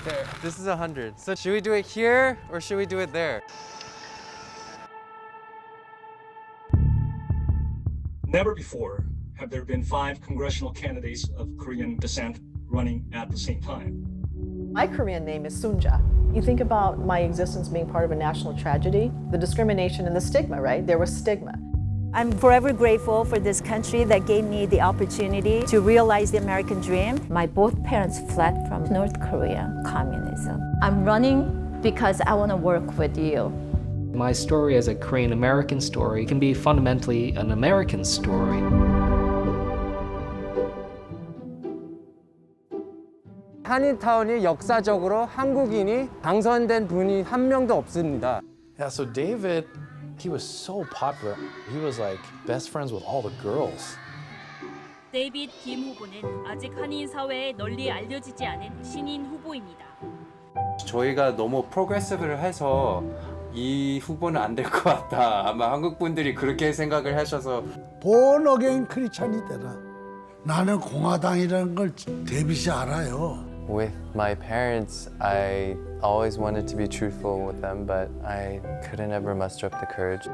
There, this is 100. So should we do it here or should we do it there? Never before have there been 5 congressional candidates of Korean descent running at the same time. My Korean name is Sunja. You think about my existence being part of a national tragedy, the discrimination and the stigma, right? There was stigma. I'm forever grateful for this country that gave me the opportunity to realize the American dream. My both parents fled from North Korea communism. I'm running because I want to work with you. My story as a Korean American story can be fundamentally an American story. 한인타운이 역사적으로 한국인이 당선된 분이 한 명도 없습니다. Yeah, so David, he was so popular. He was like best friends with all the girls. 데이빗 김 후보는 아직 한인 사회에 널리 알려지지 않은 신인 후보입니다. 저희가 너무 프로그레시브를 해서 이 후보는 안 될 것 같다. 아마 한국 분들이 그렇게 생각을 하셔서 본 어게인 크리스찬이 되라. 나는 공화당이라는 걸 데이빗이 알아요. With my parents, I always wanted to be truthful with them, but I couldn't ever muster up the courage.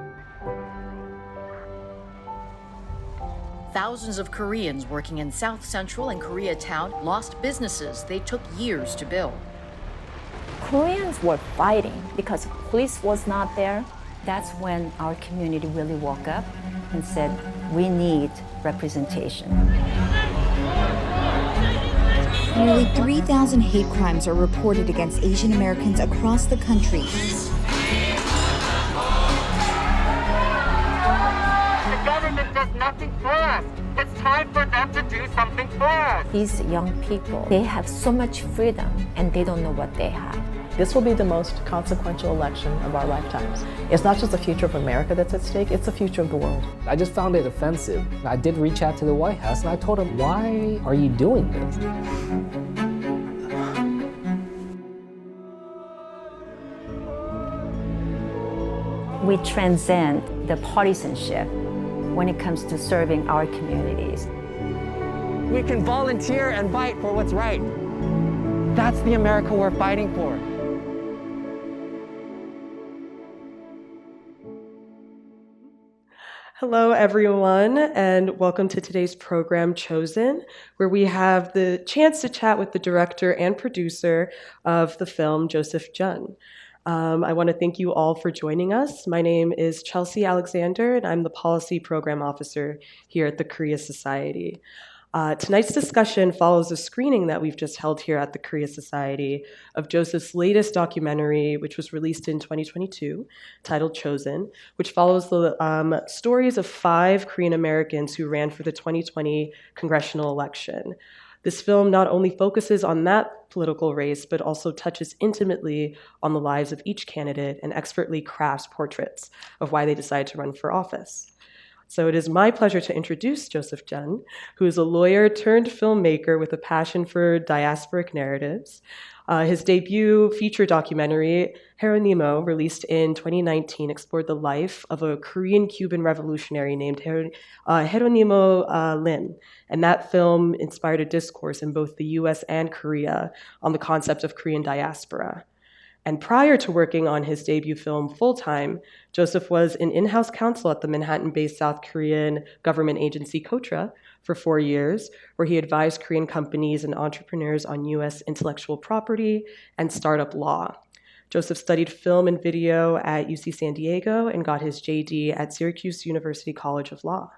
Thousands of Koreans working in South Central and Koreatown lost businesses they took years to build. Koreans were fighting because police was not there. That's when our community really woke up and said, we need representation. Nearly 3,000 hate crimes are reported against Asian Americans across the country. The government does nothing for us. It's time for them to do something for us. These young people, they have so much freedom and they don't know what they have. This will be the most consequential election of our lifetimes. It's not just the future of America that's at stake, it's the future of the world. I just found it offensive. I did reach out to the White House and I told them, why are you doing this? We transcend the partisanship when it comes to serving our communities. We can volunteer and fight for what's right. That's the America we're fighting for. Hello, everyone, and welcome to today's program, Chosen, where we have the chance to chat with the director and producer of the film, Joseph Juhn. I want to thank you all for joining us. My name is Chelsie Alexandre, and I'm the Policy Program Officer here at the Korea Society. Tonight's discussion follows a screening that we've just held here at the Korea Society of Joseph's latest documentary, which was released in 2022, titled Chosen, which follows the stories of 5 Korean Americans who ran for the 2020 congressional election. This film not only focuses on that political race, but also touches intimately on the lives of each candidate and expertly crafts portraits of why they decided to run for office. So it is my pleasure to introduce Joseph Juhn, who is a lawyer turned filmmaker with a passion for diasporic narratives. His debut feature documentary, Jeronimo, released in 2019, explored the life of a Korean-Cuban revolutionary named Jeronimo Lim. And that film inspired a discourse in both the US and Korea on the concept of Korean diaspora. And prior to working on his debut film full-time, Joseph was an in-house counsel at the Manhattan-based South Korean government agency KOTRA for 4 years, where he advised Korean companies and entrepreneurs on US intellectual property and startup law. Joseph studied film and video at UC San Diego and got his JD at Syracuse University College of Law.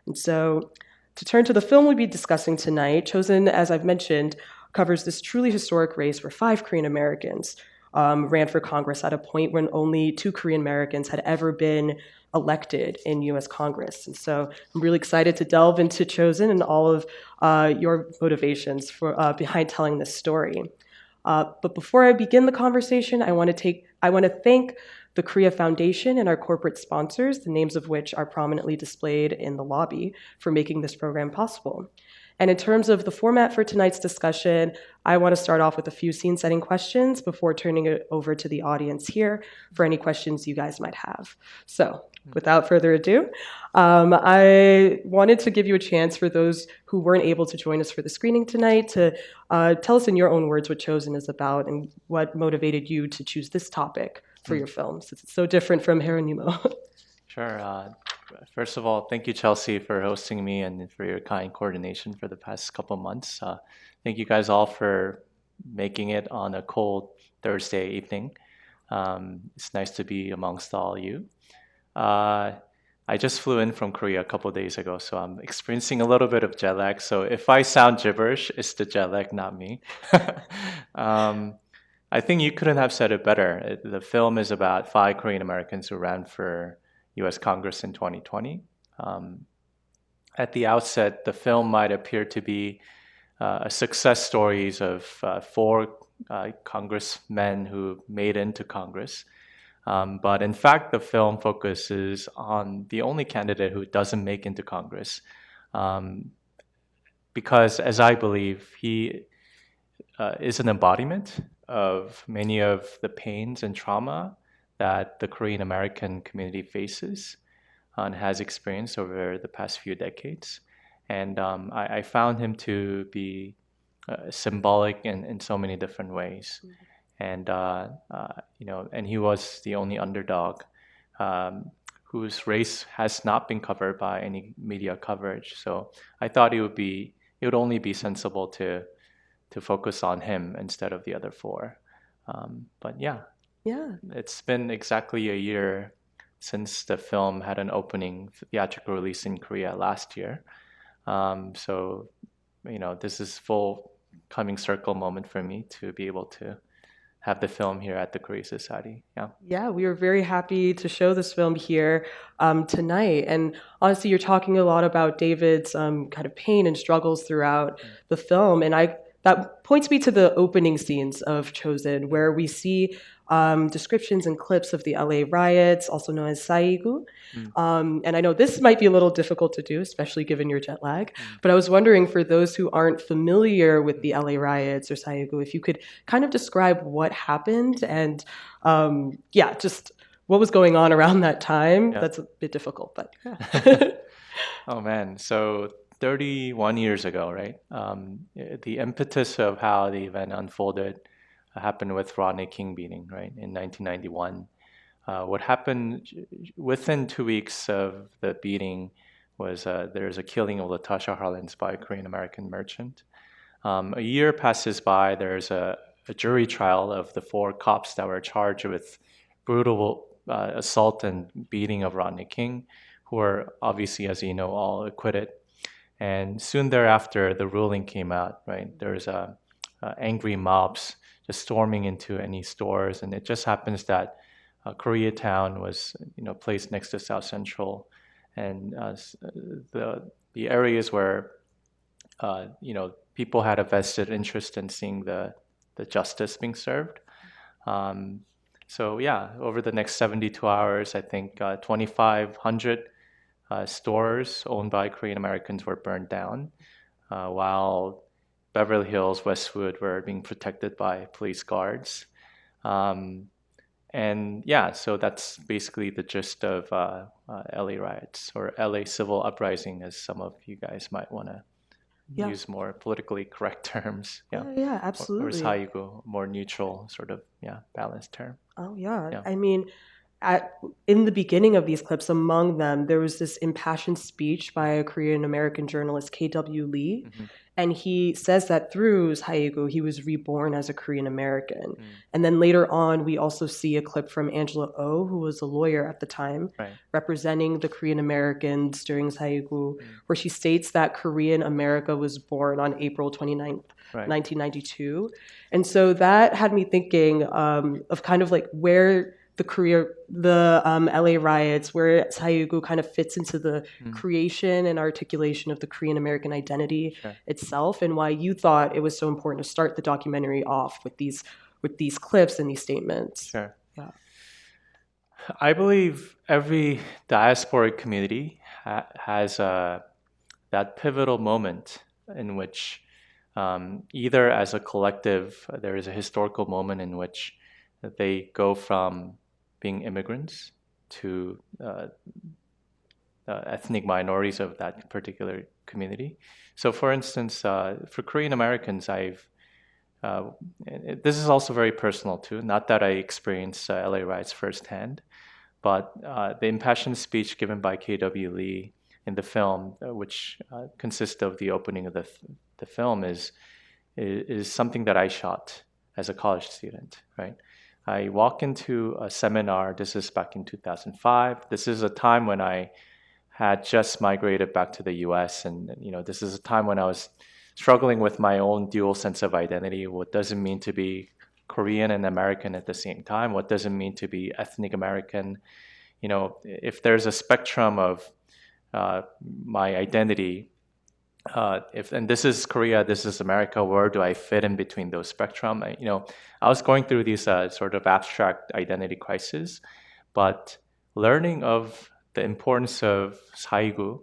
And so, to turn to the film we'll be discussing tonight, Chosen, as I've mentioned, covers this truly historic race where 5 Korean Americans ran for Congress at a point when only 2 Korean Americans had ever been elected in US Congress. And so I'm really excited to delve into Chosen and all of your motivations for behind telling this story. But before I begin the conversation, I want to thank the Korea Foundation and our corporate sponsors, the names of which are prominently displayed in the lobby, for making this program possible. And in terms of the format for tonight's discussion, I want to start off with a few scene-setting questions before turning it over to the audience here for any questions you guys might have. So, without further ado, I wanted to give you a chance for those who weren't able to join us for the screening tonight to tell us in your own words what Chosen is about and what motivated you to choose this topic for your film, since it's so different from Heronimo. Sure. First of all, thank you, Chelsea, for hosting me and for your kind coordination for the past couple months. Thank you guys all for making it on a cold Thursday evening. It's nice to be amongst all you. I just flew in from Korea a couple days ago, so I'm experiencing a little bit of jet lag. So if I sound gibberish, it's the jet lag, not me. I think you couldn't have said it better. The film is about 5 Korean Americans who ran for U.S. Congress in 2020. At the outset, the film might appear to be success stories of 4 congressmen who made into Congress. But in fact, the film focuses on the only candidate who doesn't make into Congress. Because, as I believe, he is an embodiment of many of the pains and trauma that the Korean American community faces and has experienced over the past few decades. And I found him to be symbolic in so many different ways. And and he was the only underdog whose race has not been covered by any media coverage. So I thought it would only be sensible to focus on him instead of the other 4. But yeah, it's been exactly a year since the film had an opening theatrical release in Korea last year. So this is full coming circle moment for me to be able to have the film here at the Korea Society. Yeah, we were very happy to show this film here tonight. And honestly, you're talking a lot about David's kind of pain and struggles throughout the film. And that points me to the opening scenes of Chosen, where we see descriptions and clips of the LA riots, also known as Saigu. And I know this might be a little difficult to do, especially given your jet lag, but I was wondering, for those who aren't familiar with the LA riots or Saigu, if you could kind of describe what happened and just what was going on around that time. That's a bit difficult, but Oh man, so 31 years ago, right? The impetus of how the event unfolded happened with Rodney King beating, right, in 1991. What happened within 2 weeks of the beating was there's a killing of Latasha Harlins by a Korean American merchant. A year passes by, there's a jury trial of the 4 cops that were charged with brutal assault and beating of Rodney King, who were obviously, as you know, all acquitted. And soon thereafter, the ruling came out, right? There's angry mobs just storming into any stores, and it just happens that Koreatown was, placed next to South Central, and the areas where, people had a vested interest in seeing the justice being served. So yeah, over the next 72 hours, I think 2,500 stores owned by Korean Americans were burned down, while Beverly Hills, Westwood were being protected by police guards. And yeah, so that's basically the gist of LA riots, or LA civil uprising, as some of you guys might want to use more politically correct terms. Yeah, absolutely. Or is Haigu more neutral, sort of, balanced term? Oh, yeah. I mean, in the beginning of these clips, among them, there was this impassioned speech by a Korean American journalist, K.W. Lee. And he says that through Saigu, he was reborn as a Korean American. And then later on, we also see a clip from Angela Oh, who was a lawyer at the time, representing the Korean Americans during Saigu, where she states that Korean America was born on April 29th, 1992. And so that had me thinking of kind of like where the LA riots, where Saigu kind of fits into the creation and articulation of the Korean American identity itself, and why you thought it was so important to start the documentary off with these clips and these statements. Sure. Yeah. I believe every diasporic community has that pivotal moment in which either as a collective, there is a historical moment in which they go from being immigrants to ethnic minorities of that particular community. So, for instance, for Korean Americans, this is also very personal too. Not that I experienced LA riots firsthand, but the impassioned speech given by K.W. Lee in the film, which consists of the opening of the film, is something that I shot as a college student. Right, I walk into a seminar. This is back in 2005. This is a time when I had just migrated back to the U.S. and this is a time when I was struggling with my own dual sense of identity. What does it mean to be Korean and American at the same time? What does it mean to be ethnic American? If there's a spectrum of my identity, and this is Korea, this is America, where do I fit in between those spectrum? I was going through these sort of abstract identity crises, but learning of the importance of 사이구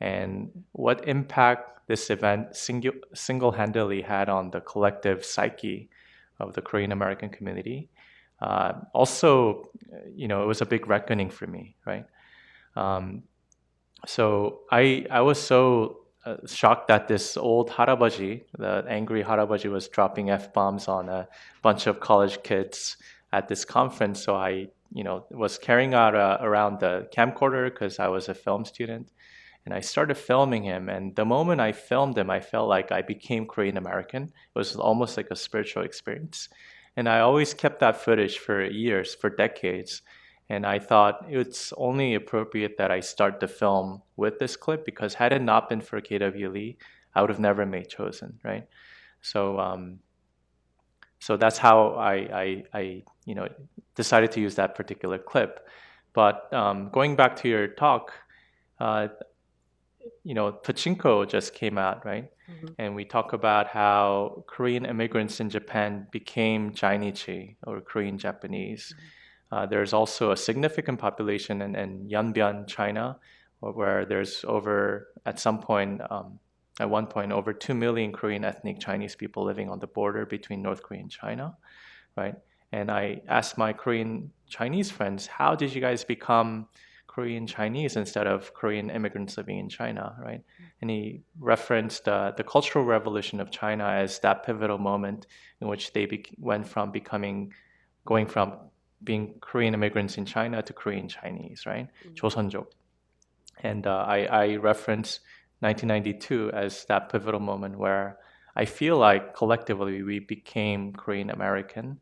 and what impact this event single-handedly had on the collective psyche of the Korean American community. Also, it was a big reckoning for me, right? So I was so shocked that this old 할아버지, the angry 할아버지, was dropping F-bombs on a bunch of college kids at this conference. So I was carrying out around the camcorder because I was a film student. And I started filming him. And the moment I filmed him, I felt like I became Korean American. It was almost like a spiritual experience. And I always kept that footage for years, for decades. And I thought it's only appropriate that I start the film with this clip, because had it not been for K.W. Lee, I would have never made Chosen, right? So so that's how I decided to use that particular clip. But going back to your talk, Pachinko just came out, right? Mm-hmm. And we talk about how Korean immigrants in Japan became Jainichi, or Korean Japanese. Mm-hmm. There's also a significant population in Yanbian, China, where there's at one point, over 2 million Korean ethnic Chinese people living on the border between North Korea and China, right? And I asked my Korean Chinese friends, how did you guys become Korean Chinese instead of Korean immigrants living in China, right? And he referenced the Cultural Revolution of China as that pivotal moment in which they going from being Korean immigrants in China to Korean Chinese, right? 조선족. And I referenced 1992 as that pivotal moment where I feel like collectively we became Korean American,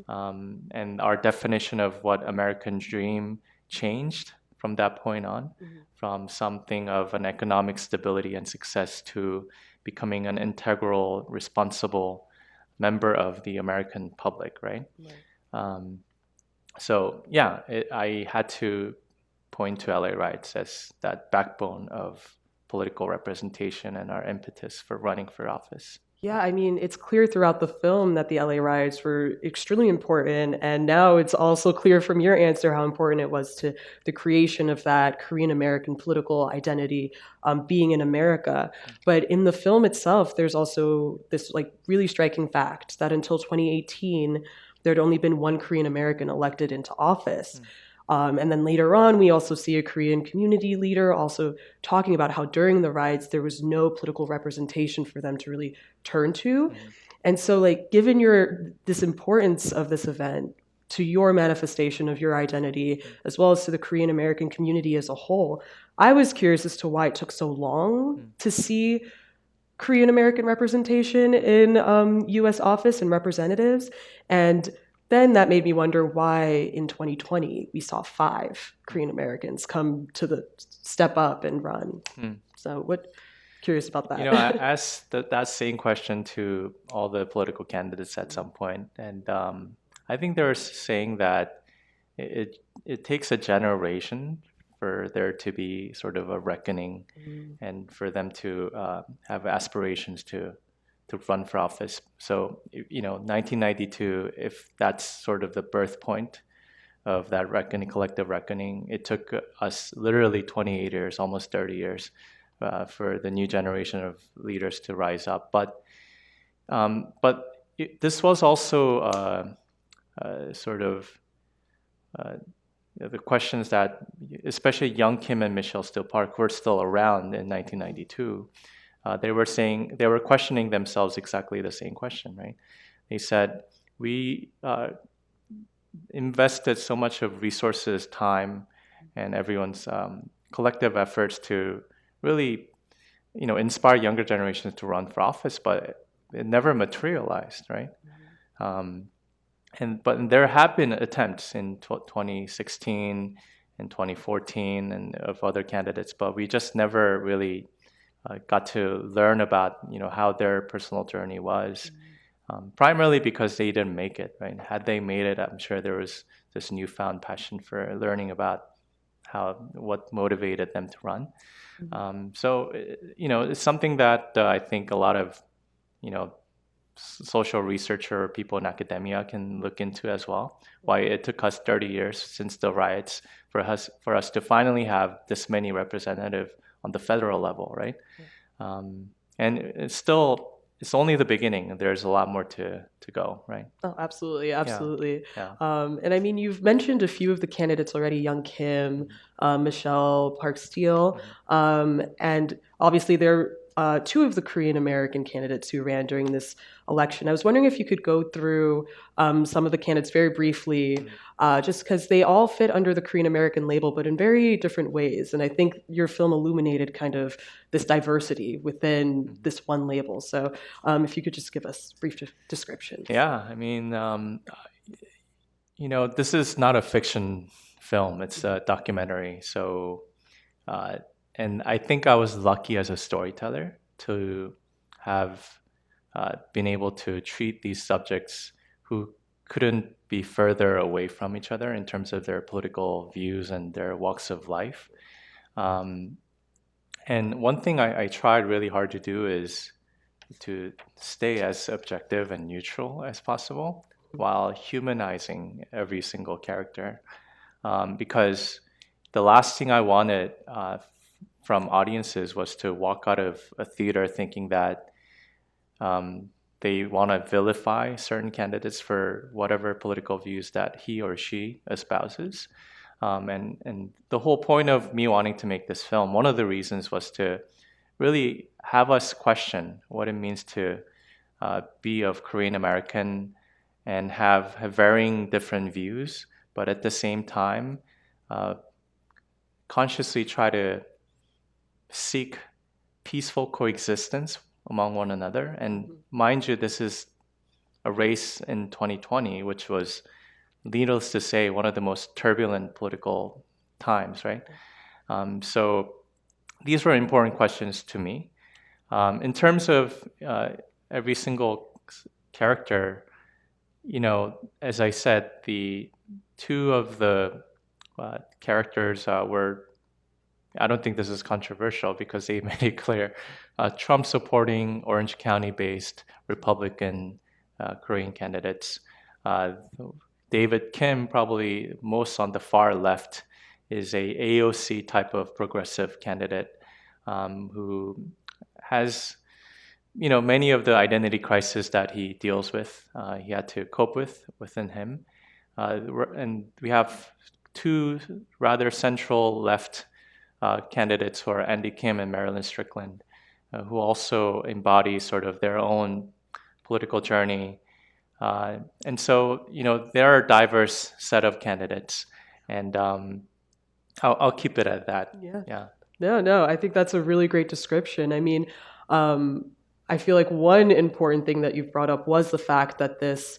and our definition of what American dream changed from that point on, from something of an economic stability and success to becoming an integral, responsible member of the American public, right? So yeah, I had to point to LA riots as that backbone of political representation and our impetus for running for office. Yeah, I mean, it's clear throughout the film that the LA riots were extremely important. And now it's also clear from your answer how important it was to the creation of that Korean American political identity, being in America. But in the film itself, there's also this really striking fact that until 2018, there'd only been one Korean American elected into office. And then later on, we also see a Korean community leader also talking about how during the riots, there was no political representation for them to really turn to. And so given this importance of this event to your manifestation of your identity, as well as to the Korean American community as a whole, I was curious as to why it took so long to see Korean American representation in US office and representatives. And then that made me wonder why in 2020 we saw 5 Korean Americans come to step up and run. So curious about that. I asked that same question to all the political candidates at some point, and I think they're saying that it takes a generation for there to be sort of a reckoning, and for them to have aspirations to run for office. So, 1992, if that's sort of the birth point of that collective reckoning, it took us literally 28 years, almost 30 years, for the new generation of leaders to rise up. But this was also sort of the questions that, especially young Kim and Michelle Steele Park, who were still around in 1992, they were questioning themselves exactly the same question, right? They said, we invested so much of resources, time, and everyone's collective efforts to really, inspire younger generations to run for office, but it never materialized, right? But there have been attempts in 2016 and 2014 and of other candidates, but we just never really got to learn about how their personal journey was. Primarily because they didn't make it, right? Had they made it, I'm sure there was this newfound passion for learning about what motivated them to run. So it's something that I think a lot of social researcher or people in academia can look into as well. Why it took us 30 years since the riots for us to finally have this many representatives on the federal level, right? And it's only the beginning. There's a lot more to go, right? Oh, absolutely, absolutely. Yeah. And I mean, you've mentioned a few of the candidates already: Young Kim, Michelle Park Steele, and obviously there are two of the Korean American candidates who ran during this election. I was wondering if you could go through some of the candidates very briefly, just because they all fit under the Korean American label, but in very different ways. And I think your film illuminated kind of this diversity within this one label. So if you could just give us brief descriptions. Yeah, I mean, this is not a fiction film. It's a documentary. So, and I think I was lucky as a storyteller to have been able to treat these subjects who couldn't be further away from each other in terms of their political views and their walks of life. And one thing I tried really hard to do is to stay as objective and neutral as possible while humanizing every single character. Because the last thing I wanted from audiences was to walk out of a theater thinking that they want to vilify certain candidates for whatever political views that he or she espouses. And the whole point of me wanting to make this film, one of the reasons was to really have us question what it means to be of Korean American and have varying different views, but at the same time, consciously try to seek peaceful coexistence among one another. And mind you, this is a race in 2020, which was, needless to say, one of the most turbulent political times, right? So these were important questions to me. In terms of every single character, as I said, the two of the characters were, I don't think this is controversial because they made it clear, Trump-supporting Orange County-based Republican Korean candidates. David Kim, probably most on the far left, is a AOC type of progressive candidate who has, many of the identity crises that he deals with, he had to cope with within him. And we have two rather central left candidates who are Andy Kim and Marilyn Strickland, who also embody sort of their own political journey. And so, there are a diverse set of candidates, and I'll keep it at that. Yeah. No, I think that's a really great description. I mean, I feel like one important thing that you've brought up was the fact that this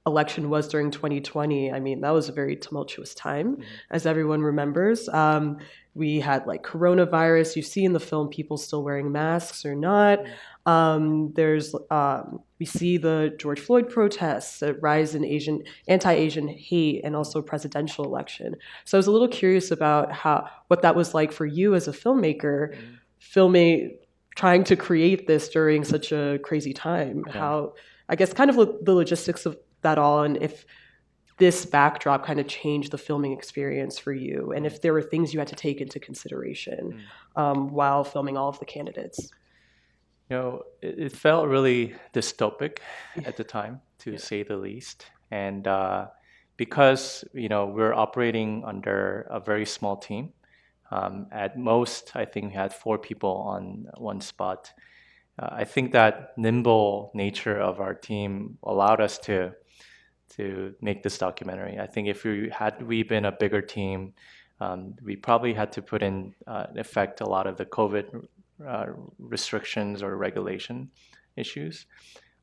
election was during 2020. I mean, that was a very tumultuous time, as everyone remembers. We had like coronavirus. You see in the film people still wearing masks or not. We see the George Floyd protests, a rise in anti-Asian hate, and also presidential election. So I was a little curious about what that was like for you as a filmmaker, trying to create this during such a crazy time. Yeah. How, I guess, kind of the logistics of that all, and if this backdrop kind of changed the filming experience for you, and if there were things you had to take into consideration while filming all of the candidates. It felt really dystopic at the time, to say the least. And because we're operating under a very small team. At most, I think we had 4 people on one spot. I think that nimble nature of our team allowed us to make this documentary. I think if we been a bigger team, we probably had to put in effect a lot of the COVID restrictions or regulation issues.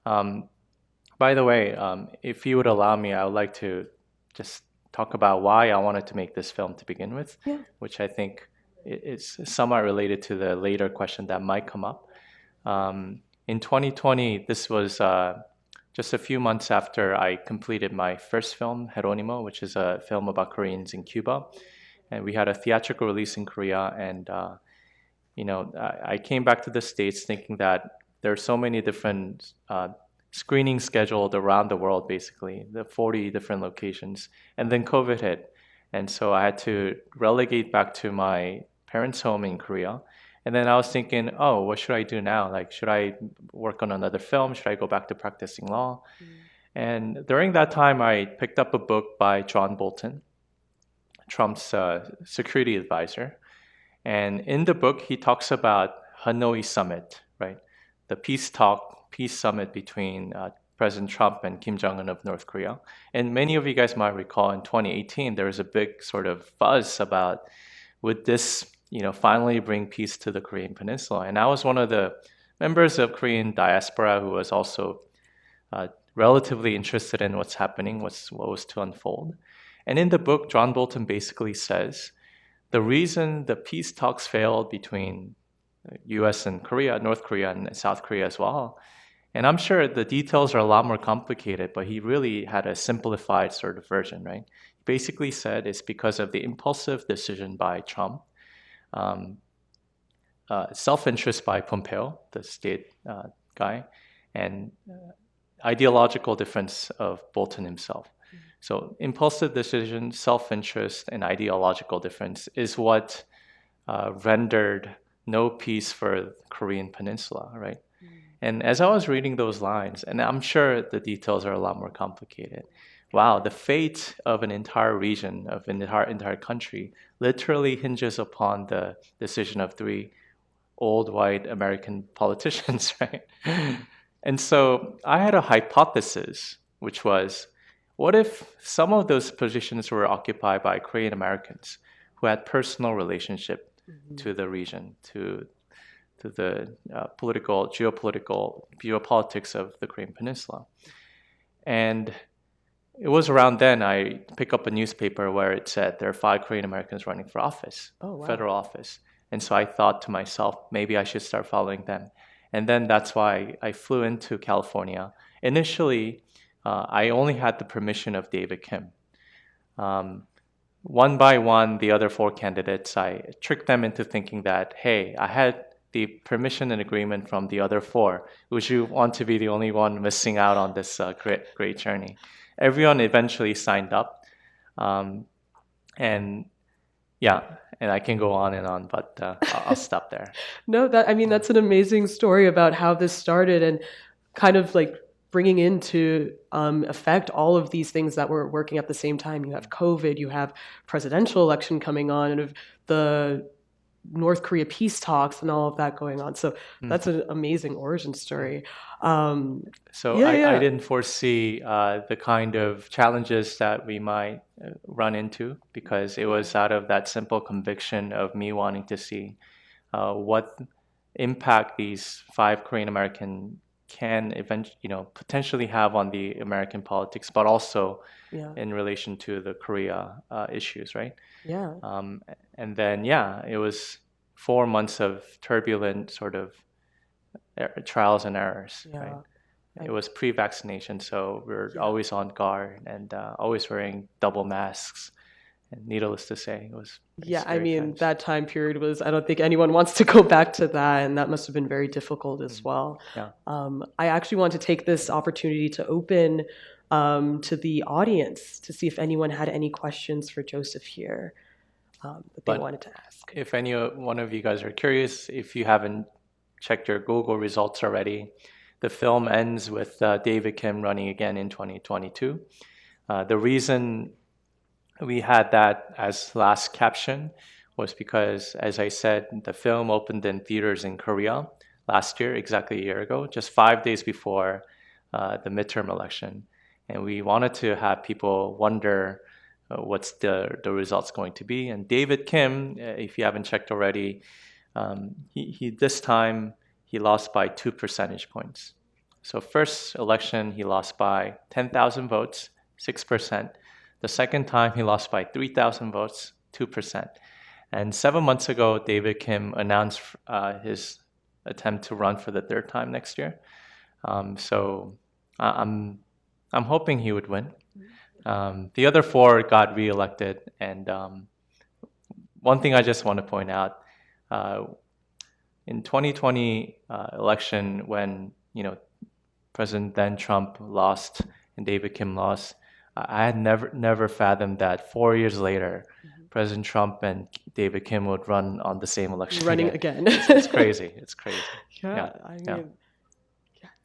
By the way, if you would allow me, I would like to just talk about why I wanted to make this film to begin with, which I think is somewhat related to the later question that might come up. In 2020, this was just a few months after I completed my first film, Jeronimo, which is a film about Koreans in Cuba. And we had a theatrical release in Korea. And, I came back to the States thinking that there are so many different screenings scheduled around the world, basically, the 40 different locations. And then COVID hit. And so I had to relegate back to my parents' home in Korea. And then I was thinking, oh, what should I do now? Like, should I work on another film? Should I go back to practicing law? And during that time, I picked up a book by John Bolton, Trump's security advisor. And in the book, he talks about Hanoi Summit, right? The peace summit between President Trump and Kim Jong-un of North Korea. And many of you guys might recall in 2018, there was a big sort of buzz about, would this finally bring peace to the Korean Peninsula? And I was one of the members of Korean diaspora who was also relatively interested in what's happening, what was to unfold. And in the book, John Bolton basically says, the reason the peace talks failed between US and Korea, North Korea and South Korea as well, and I'm sure the details are a lot more complicated, but he really had a simplified sort of version, right? He basically said it's because of the impulsive decision by Trump, self-interest by Pompeo, the state guy, and ideological difference of Bolton himself. So impulsive decision, self-interest, and ideological difference is what rendered no peace for the Korean Peninsula, right? And as I was reading those lines, and I'm sure the details are a lot more complicated, wow, the fate of an entire region, of an entire country, literally hinges upon the decision of 3 old white American politicians, right? And so I had a hypothesis, which was, what if some of those positions were occupied by Korean Americans who had personal relationship to the region, to the geopolitics of the Korean Peninsula? And it was around then I picked up a newspaper where it said there are 5 Korean Americans running for office, federal office. And so I thought to myself, maybe I should start following them. And then that's why I flew into California. Initially, I only had the permission of David Kim. One by one, the other 4 candidates, I tricked them into thinking that, hey, I had the permission and agreement from the other 4. Would you want to be the only one missing out on this great journey? Everyone eventually signed up. And I can go on and on, but I'll stop there. No, that's an amazing story about how this started and kind of like bringing into effect all of these things that were working at the same time. You have COVID, you have presidential election coming on, and the North Korea peace talks and all of that going on. So that's an amazing origin story. I didn't foresee the kind of challenges that we might run into, because it was out of that simple conviction of me wanting to see what impact these 5 Korean American can potentially have on the American politics, but also in relation to the Korea issues, right? Yeah. And then, it was 4 months of turbulent sort of trials and errors, right? It was pre-vaccination, so we were always on guard and always wearing double masks. And needless to say, it was times. That time period was, I don't think anyone wants to go back to that, and that must have been very difficult as well. Yeah. I actually want to take this opportunity to open to the audience to see if anyone had any questions for Joseph here that they wanted to ask. If any one of you guys are curious, if you haven't checked your Google results already, the film ends with David Kim running again in 2022. The reason we had that as last caption was because, as I said, the film opened in theaters in Korea last year, exactly a year ago, just 5 days before the midterm election. And we wanted to have people wonder what's the results going to be. And David Kim, if you haven't checked already, he this time he lost by 2 percentage points. So first election, he lost by 10,000 votes, 6%. The second time, he lost by 3,000 votes, 2%. And 7 months ago, David Kim announced his attempt to run for the third time next year. So I'm hoping he would win. The other 4 got reelected. And one thing I just want to point out, in 2020 election, when President then Trump lost and David Kim lost, I had never fathomed that 4 years later, President Trump and David Kim would run on the same election. Running again. It's crazy. It's crazy. Yeah, I mean,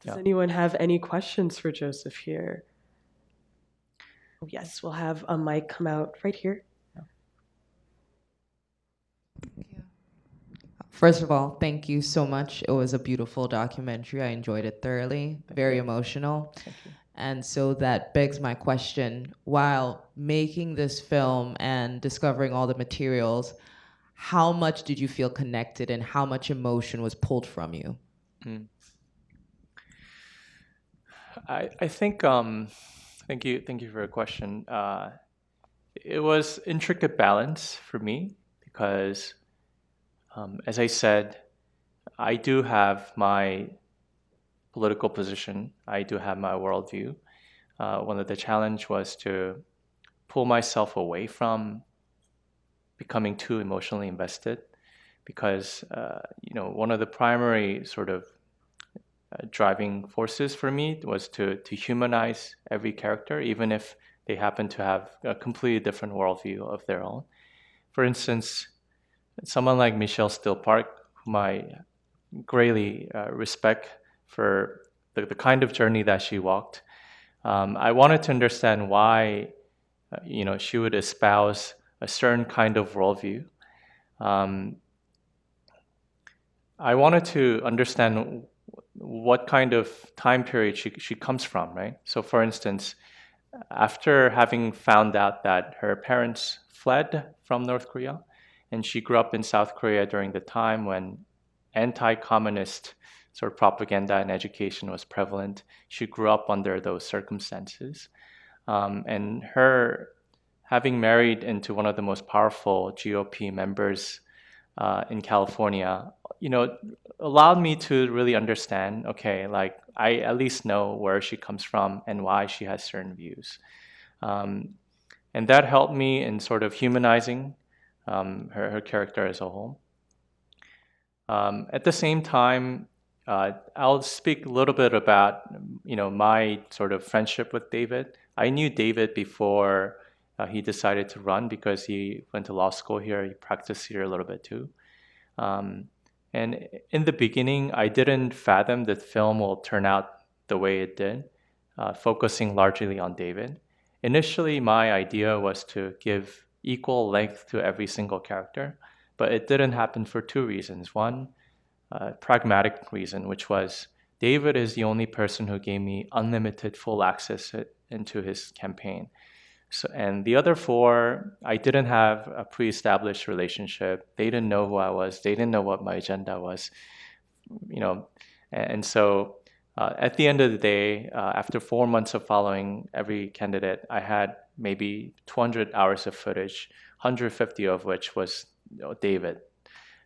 does anyone have any questions for Joseph here? Oh, yes, we'll have a mic come out right here. First of all, thank you so much. It was a beautiful documentary. I enjoyed it thoroughly, very emotional. Thank you. And so that begs my question, while making this film and discovering all the materials, how much did you feel connected and how much emotion was pulled from you? I think, thank you for your question. It was intricate balance for me because as I said, I do have my political position. I do have my worldview. One of the challenge was to pull myself away from becoming too emotionally invested because, one of the primary sort of driving forces for me was to humanize every character, even if they happen to have a completely different worldview of their own. For instance, someone like Michelle Steele Park, whom I greatly respect for the kind of journey that she walked. I wanted to understand why, she would espouse a certain kind of worldview. I wanted to understand what kind of time period she comes from, right? So for instance, after having found out that her parents fled from North Korea, and she grew up in South Korea during the time when anti-communist sort of propaganda and education was prevalent. She grew up under those circumstances. And her having married into one of the most powerful GOP members in California, allowed me to really understand, okay, like I at least know where she comes from and why she has certain views. And that helped me in sort of humanizing her character as a whole. At the same time, I'll speak a little bit about my sort of friendship with David. I knew David before he decided to run because he went to law school here. He practiced here a little bit too. And in the beginning, I didn't fathom that film will turn out the way it did, focusing largely on David. Initially, my idea was to give equal length to every single character, but it didn't happen for 2 reasons. One, pragmatic reason, which was David is the only person who gave me unlimited full access into his campaign. So, and the other 4, I didn't have a pre-established relationship. They didn't know who I was. They didn't know what my agenda was, And so at the end of the day, after 4 months of following every candidate, I had maybe 200 hours of footage, 150 of which was David.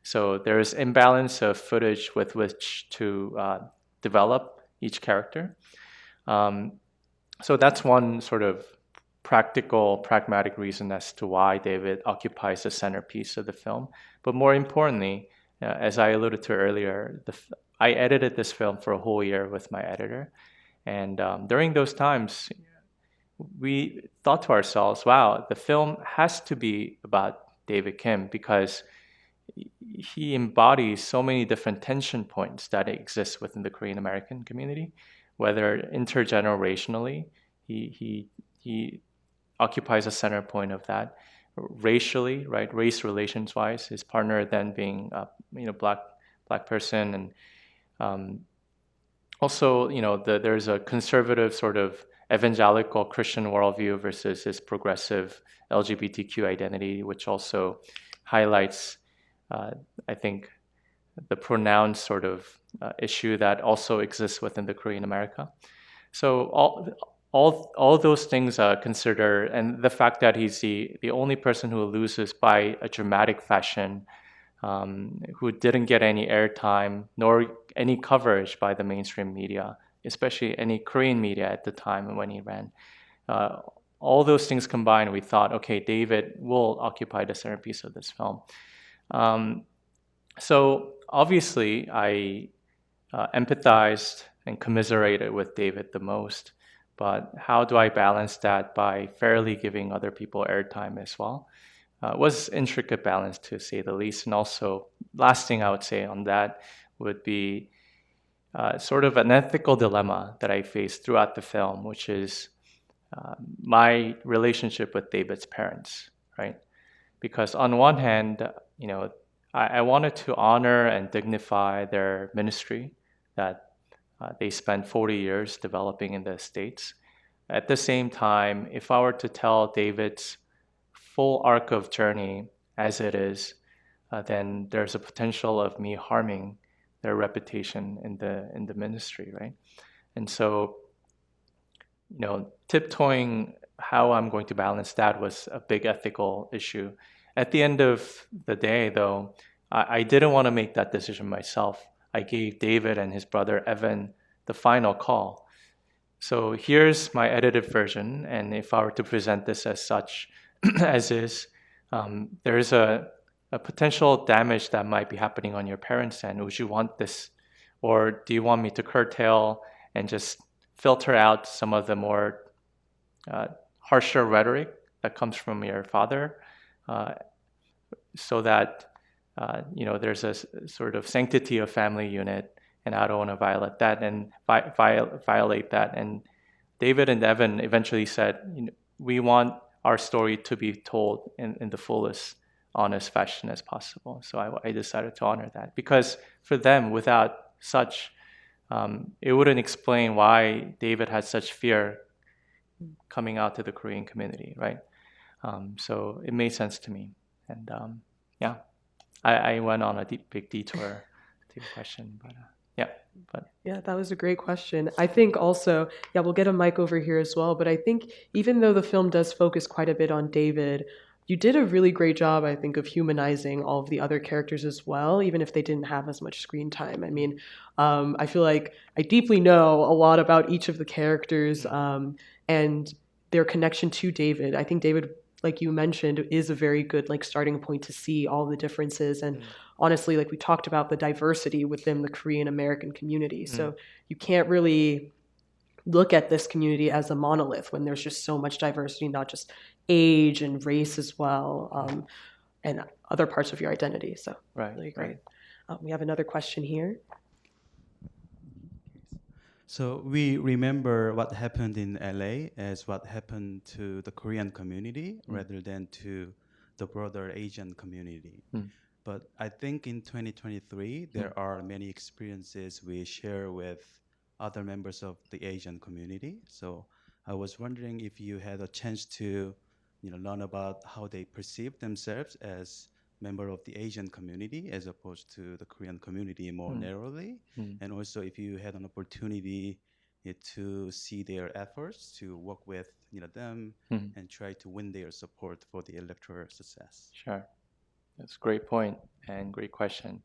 So there's imbalance of footage with which to develop each character. So that's one sort of pragmatic reason as to why David occupies the centerpiece of the film. But more importantly, as I alluded to earlier, I edited this film for a whole year with my editor. And during those times, we thought to ourselves, wow, the film has to be about David Kim because he embodies so many different tension points that exist within the Korean American community, whether intergenerationally, he he occupies a center point of that. Racially, right, race relations wise, his partner then being black person, and also there's a conservative sort of evangelical Christian worldview versus his progressive LGBTQ identity, which also highlights I think the pronounced sort of issue that also exists within the Korean America. So all those things consider, and the fact that he's the only person who loses by a dramatic fashion, who didn't get any airtime nor any coverage by the mainstream media, especially any Korean media at the time when he ran. All those things combined, we thought, okay, David will occupy the centerpiece of this film. So obviously, I empathized and commiserated with David the most. But how do I balance that by fairly giving other people airtime as well? It was intricate balance, to say the least. And also, last thing I would say on that would be sort of an ethical dilemma that I faced throughout the film, which is my relationship with David's parents, right? Because on one hand, I wanted to honor and dignify their ministry that they spent 40 years developing in the States. At the same time, if I were to tell David's full arc of journey as it is, then there's a potential of me harming their reputation in the ministry, right? And so, tiptoeing how I'm going to balance that was a big ethical issue. At the end of the day, though, I didn't want to make that decision myself. I gave David and his brother Evan the final call. So here's my edited version, and if I were to present this as such, as is, there's a potential damage that might be happening on your parents' end. Would you want this, or do you want me to curtail and just filter out some of the more harsher rhetoric that comes from your father, so that there's a sort of sanctity of family unit, and I don't want to violate that and violate that. And David and Evan eventually said, we want our story to be told in the fullest, honest fashion as possible. So I decided to honor that, because for them, without such, it wouldn't explain why David had such fear coming out to the Korean community, right? So it made sense to me. And I went on a big detour to your question, but yeah, that was a great question. I think also, we'll get a mic over here as well, but I think even though the film does focus quite a bit on David, you did a really great job, I think, of humanizing all of the other characters as well, even if they didn't have as much screen time. I mean, I feel like I deeply know a lot about each of the characters and their connection to David. I think David, like you mentioned, is a very good starting point to see all the differences. And honestly, we talked about the diversity within the Korean American community. So you can't really look at this community as a monolith when there's just so much diversity, not just age and race as well, and other parts of your identity. So really great. We have another question here. So we remember what happened in LA as what happened to the Korean community rather than to the broader Asian community. But I think in 2023, there are many experiences we share with other members of the Asian community. So I was wondering if you had a chance to learn about how they perceive themselves as member of the Asian community as opposed to the Korean community more narrowly, and also if you had an opportunity to see their efforts to work with them and try to win their support for the electoral success. Sure, that's a great point and great question.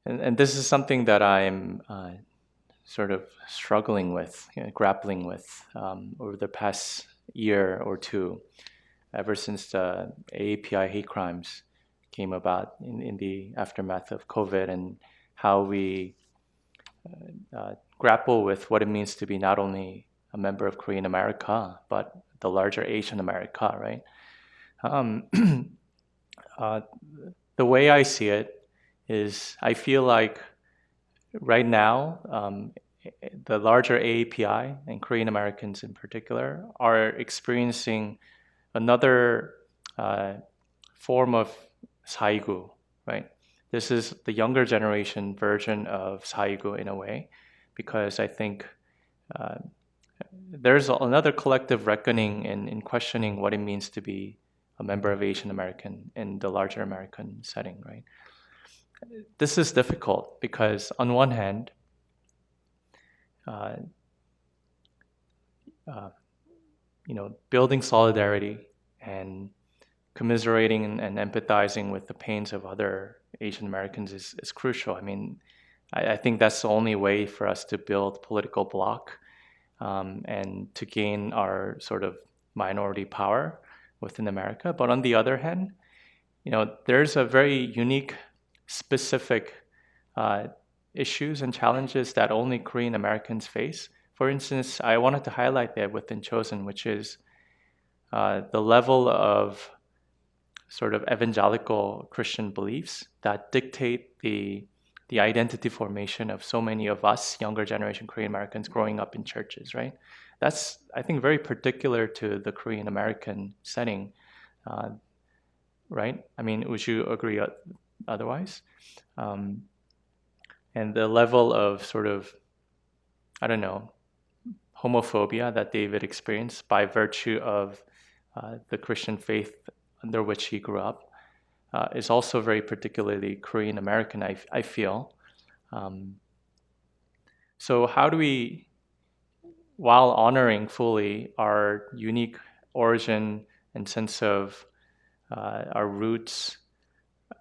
And this is something that I'm sort of struggling with, grappling with over the past year or two, ever since the AAPI hate crimes came about in the aftermath of COVID, and how we grapple with what it means to be not only a member of Korean America, but the larger Asian America, right? The way I see it is, I feel like right now, the larger AAPI and Korean Americans in particular are experiencing another form of 사이구, right? This is the younger generation version of 사이구 in a way, because I think there's another collective reckoning in questioning what it means to be a member of Asian American in the larger American setting, right? This is difficult because on one hand, building solidarity and commiserating and empathizing with the pains of other Asian Americans is crucial. I mean, I think that's the only way for us to build political bloc and to gain our sort of minority power within America. But on the other hand, there's a very unique, specific issues and challenges that only Korean Americans face. For instance, I wanted to highlight that within Chosen, which is the level of sort of evangelical Christian beliefs that dictate the identity formation of so many of us, younger generation Korean Americans growing up in churches, right? That's, I think, very particular to the Korean American setting, right? I mean, would you agree otherwise? And the level of sort of, I don't know, homophobia that David experienced by virtue of the Christian faith under which he grew up is also very particularly Korean American, I feel. So how do we, while honoring fully our unique origin and sense of our roots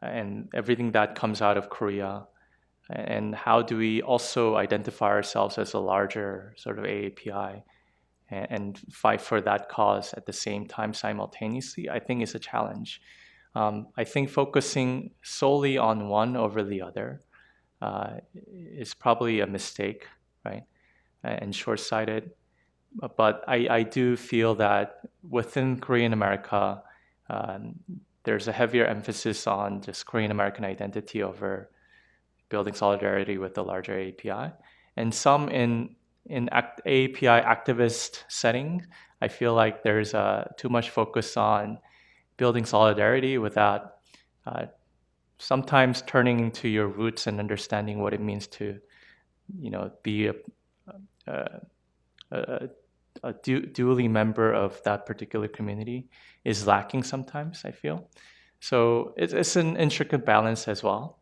and everything that comes out of Korea, and how do we also identify ourselves as a larger sort of AAPI and fight for that cause at the same time simultaneously, I think is a challenge. I think focusing solely on one over the other is probably a mistake, right? And short-sighted. But I do feel that within Korean America, there's a heavier emphasis on just Korean American identity over building solidarity with the larger API. And some in API activist settings, I feel like there's too much focus on building solidarity without sometimes turning into your roots and understanding what it means to, be a dually member of that particular community is lacking sometimes, I feel. So it's an intricate balance as well.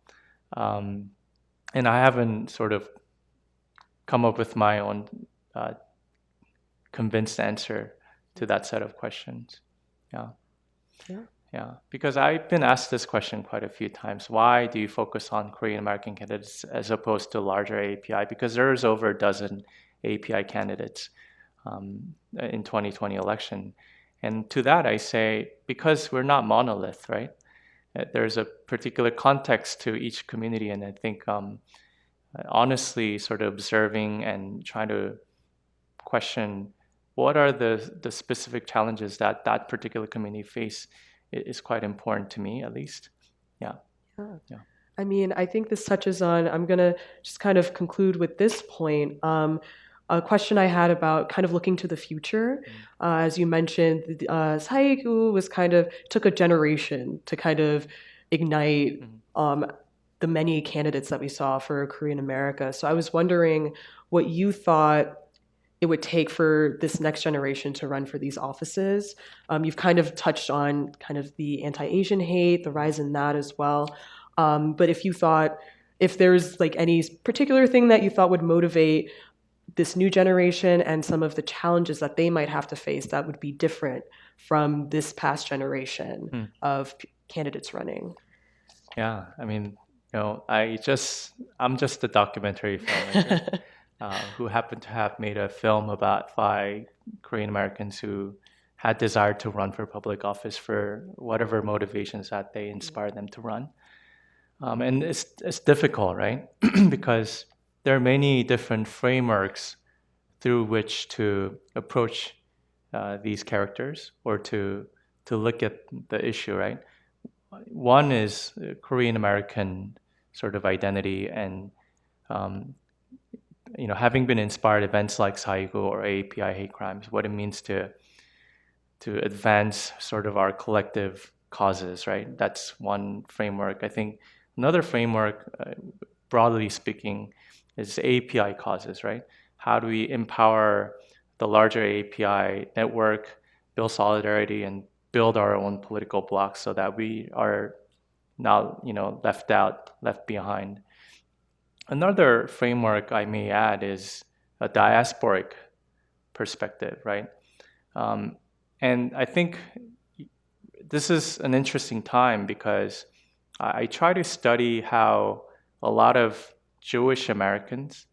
And I haven't sort of come up with my own convinced answer to that set of questions. Yeah. Because I've been asked this question quite a few times. Why do you focus on Korean American candidates as opposed to larger API? Because there's over a dozen API candidates in 2020 election. And to that I say, because we're not monolith, right? There's a particular context to each community, and I think honestly sort of observing and trying to question what are the specific challenges that particular community face is quite important to me, at least. Yeah. I mean, I think this touches on, I'm going to just kind of conclude with this point. A question I had about kind of looking to the future. As you mentioned, 사이구 was took a generation to kind of ignite the many candidates that we saw for Korean America. So I was wondering what you thought it would take for this next generation to run for these offices. You've kind of touched on kind of the anti-Asian hate, the rise in that as well. But if there's like any particular thing that you thought would motivate this new generation and some of the challenges that they might have to face that would be different from this past generation of candidates running. Yeah, I mean, I'm just a documentary filmmaker who happened to have made a film about 5 Korean Americans who had desire to run for public office for whatever motivations that they inspired them to run. And it's difficult, right? Because there are many different frameworks through which to approach these characters or to look at the issue, right? One is Korean American sort of identity and having been inspired events like Saigo or AAPI hate crimes, what it means to advance sort of our collective causes, right? That's one framework. I think another framework, broadly speaking, is API causes, right? How do we empower the larger API network, build solidarity, and build our own political blocks so that we are not, left out, left behind. Another framework I may add is a diasporic perspective, right? And I think this is an interesting time because I try to study how a lot of Jewish Americans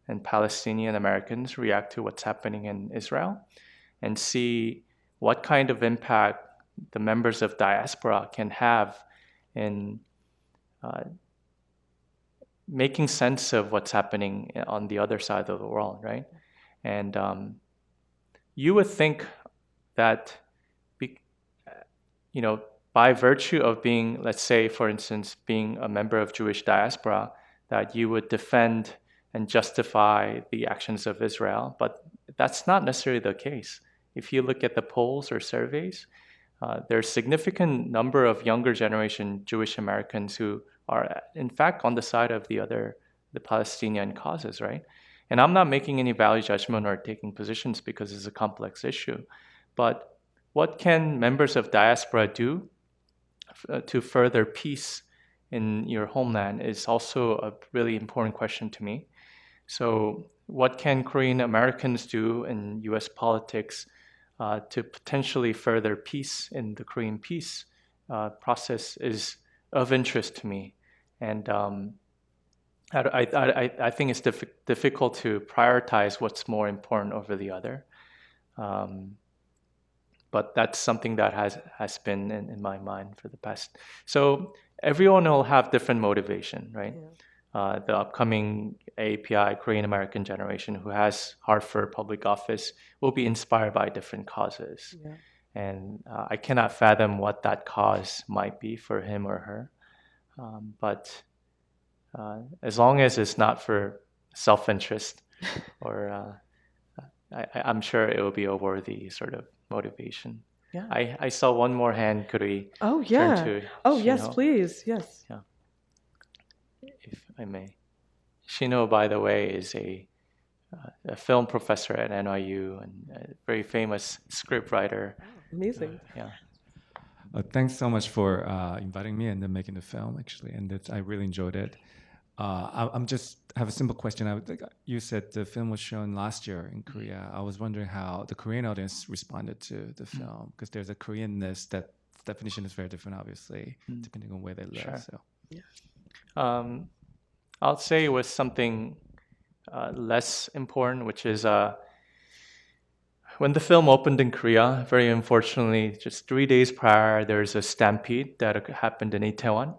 and Palestinian Americans react to what's happening in Israel and see what kind of impact the members of diaspora can have in making sense of what's happening on the other side of the world, right? And you would think that, by virtue of being, let's say, for instance, being a member of Jewish diaspora, that you would defend and justify the actions of Israel, but that's not necessarily the case. If you look at the polls or surveys, there's a significant number of younger generation Jewish Americans who are in fact on the side of the Palestinian causes, right? And I'm not making any value judgment or taking positions because it's a complex issue. But what can members of diaspora do to further peace in your homeland is also a really important question to me. So what can Korean Americans do in US politics to potentially further peace in the Korean peace process is of interest to me. And I think it's difficult to prioritize what's more important over the other. But that's something that has been in my mind for the past. So everyone will have different motivation, right? Yeah. The upcoming API Korean American generation who has Hartford public office will be inspired by different causes. Yeah. And I cannot fathom what that cause might be for him or her. But as long as it's not for self-interest or I'm sure it will be a worthy sort of motivation. Yeah. I saw one more hand. Could we turn to Shino? Yes, please. Yes. Yeah. If I may. Shino, by the way, is a film professor at NYU and a very famous scriptwriter. Amazing. Yeah. Thanks so much for inviting me and then making the film, actually. And I really enjoyed it. I'm just have a simple question. You said the film was shown last year in Korea. I was wondering how the Korean audience responded to the film, because there's a Koreanness that definition is very different, obviously, depending on where they live. Sure. So, yeah. I'll say it was something less important, which is when the film opened in Korea, very unfortunately, just 3 days prior, there's a stampede that happened in Itaewon.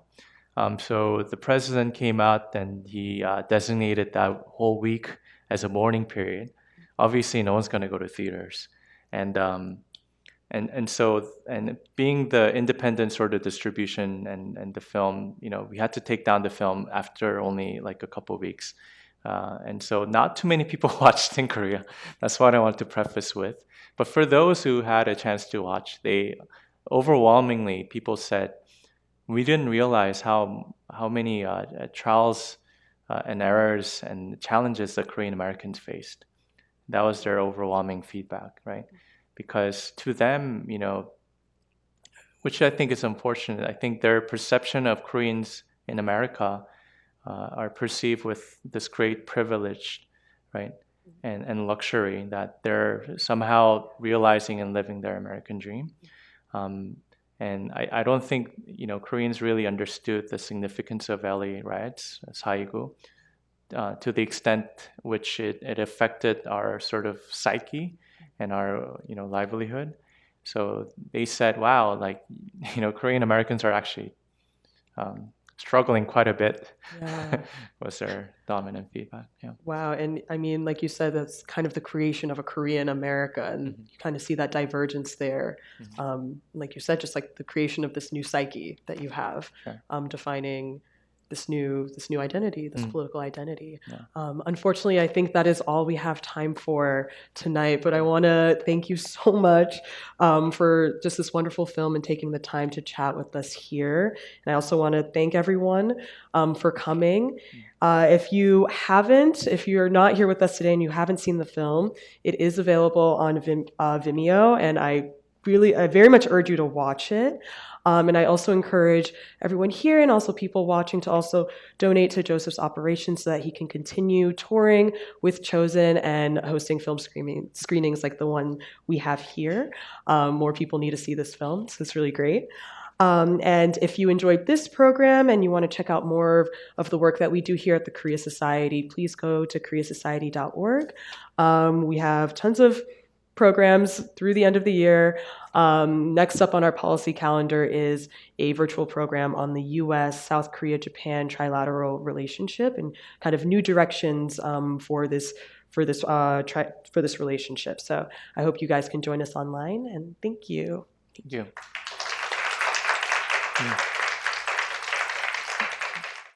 So the president came out and he designated that whole week as a mourning period. Obviously, no one's going to go to theaters, and so being the independent sort of distribution and the film, we had to take down the film after only like a couple of weeks, and so not too many people watched in Korea. That's what I want to preface with. But for those who had a chance to watch, they overwhelmingly people said, we didn't realize how many trials and errors and challenges the Korean Americans faced. That was their overwhelming feedback, right? Because to them, which I think is unfortunate, I think their perception of Koreans in America are perceived with this great privilege, right? And luxury that they're somehow realizing and living their American dream. And I don't think Koreans really understood the significance of LA riots, Saigo, to the extent which it affected our sort of psyche and our livelihood. So they said, "Wow, Korean Americans are actually struggling quite a bit." Yeah. Was their dominant feedback. Yeah. Wow, and I mean, like you said, that's kind of the creation of a Korean America, and you kind of see that divergence there. Like you said, just like the creation of this new psyche that you have, defining this new identity, this political identity. Yeah. Unfortunately, I think that is all we have time for tonight, but I want to thank you so much for just this wonderful film and taking the time to chat with us here. And I also want to thank everyone for coming. If you're not here with us today and you haven't seen the film, it is available on Vimeo, and I very much urge you to watch it. And I also encourage everyone here and also people watching to also donate to Joseph's operation so that he can continue touring with Chosen and hosting film screenings like the one we have here. More people need to see this film, so it's really great. And if you enjoyed this program and you want to check out more of the work that we do here at the Korea Society, please go to koreasociety.org. We have tons of programs through the end of the year. Next up on our policy calendar is a virtual program on the U.S., South Korea, Japan trilateral relationship and kind of new directions for this relationship. So I hope you guys can join us online, and thank you. Thank you.